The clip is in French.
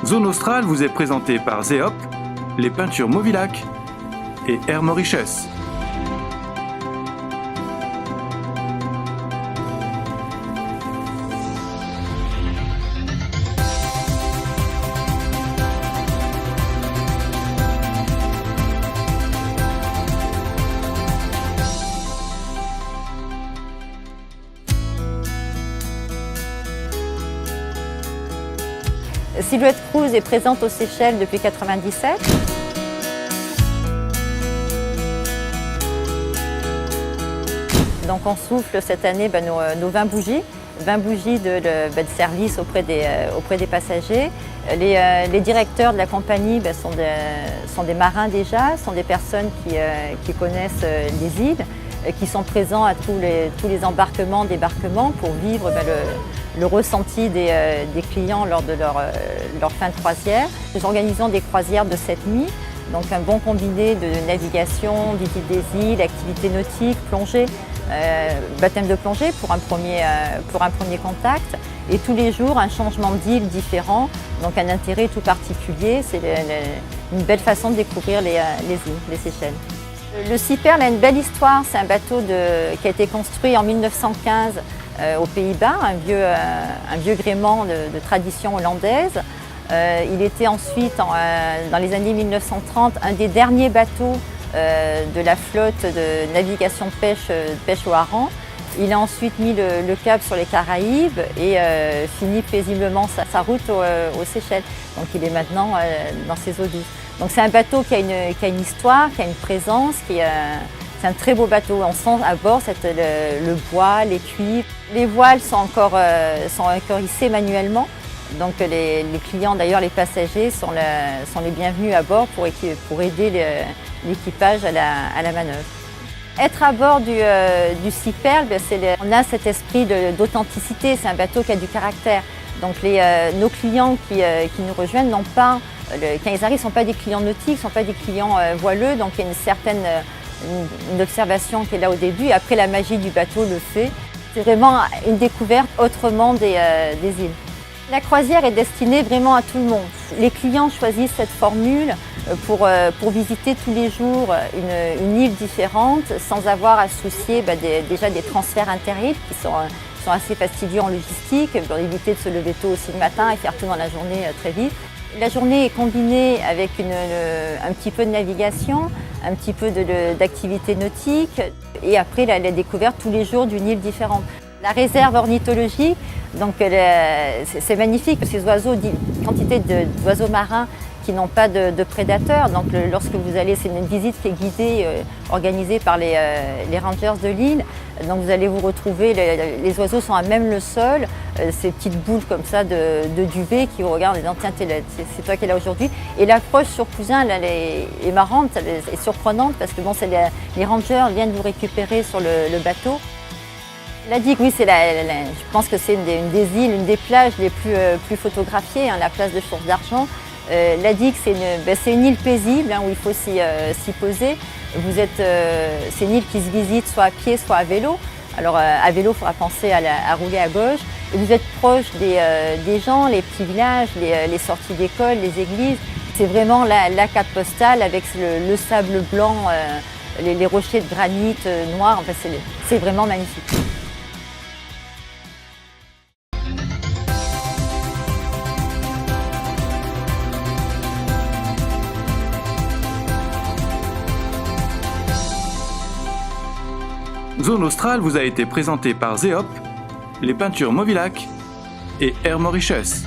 Zone Australe vous est présentée par Zeop, les peintures Movilac et Air Mauritius. Silhouette Cruise est présente aux Seychelles depuis 1997. Donc on souffle cette année nos 20 bougies. 20 bougies de service auprès des passagers. Les directeurs de la compagnie sont des marins déjà, sont des personnes qui connaissent les îles, qui sont présents à tous les embarquements, débarquements pour vivre le ressenti des clients lors de leur fin de croisière. Nous organisons des croisières de 7 nuits, donc un bon combiné de navigation, visite des îles, activités nautiques, plongée, baptême de plongée pour un premier contact. Et tous les jours, un changement d'île différent, donc un intérêt tout particulier. C'est une belle façon de découvrir les îles, les Seychelles. Le Cyperle a une belle histoire. C'est un bateau qui a été construit en 1915 aux Pays-Bas, un vieux gréement de tradition hollandaise. Il était ensuite, dans les années 1930, un des derniers bateaux de la flotte de navigation de pêche au hareng. Il a ensuite mis le cap sur les Caraïbes et finit paisiblement sa route aux Seychelles. Donc il est maintenant dans ses eaux douces. Donc c'est un bateau qui a une histoire, qui a une présence, c'est un très beau bateau. On sent à bord le bois, les cuivres. Les voiles sont encore hissées manuellement. Donc les clients, d'ailleurs les passagers, sont les bienvenus à bord pour aider l'équipage à la manœuvre. Être à bord du Cyperle, on a cet esprit d'authenticité, c'est un bateau qui a du caractère. Donc nos clients qui nous rejoignent n'ont pas, quand ils arrivent, ne sont pas des clients nautiques, ne sont pas des clients voileux, donc il y a une certaine une observation qui est là au début, et après la magie du bateau le fait. C'est vraiment une découverte autrement des îles. La croisière est destinée vraiment à tout le monde. Les clients choisissent cette formule pour visiter tous les jours une île différente sans avoir à se soucier déjà des transferts inter-îles qui sont assez fastidieux en logistique pour éviter de se lever tôt aussi le matin et faire tout dans la journée très vite. La journée est combinée avec un petit peu de navigation, un petit peu d'activité nautique et après la découverte tous les jours d'une île différente. La réserve ornithologique, donc c'est magnifique, ces oiseaux, quantité d'oiseaux marins qui n'ont pas de prédateurs. Donc lorsque vous allez, c'est une visite qui est guidée, organisée par les rangers de l'île. Donc vous allez vous retrouver, les oiseaux sont à même le sol, ces petites boules comme ça de duvet qui vous regardent en disant tiens, c'est toi qui es là aujourd'hui. Et l'approche sur Cousin, elle est marrante, elle est surprenante parce que les rangers viennent vous récupérer sur le bateau. La digue, oui, je pense que c'est une des îles, une des plages les plus photographiées, la place de Source d'Argent. La digue, c'est une île paisible où il faut s'y poser. C'est une île qui se visite soit à pied, soit à vélo. Alors à vélo, il faudra penser à rouler à gauche. Et vous êtes proche des gens, les petits villages, les sorties d'école, les églises. C'est vraiment la carte postale avec le sable blanc, les rochers de granit noirs. Enfin, c'est vraiment magnifique. Zone Australe vous a été présentée par Zeop, les peintures Movilac et Air Mauritius.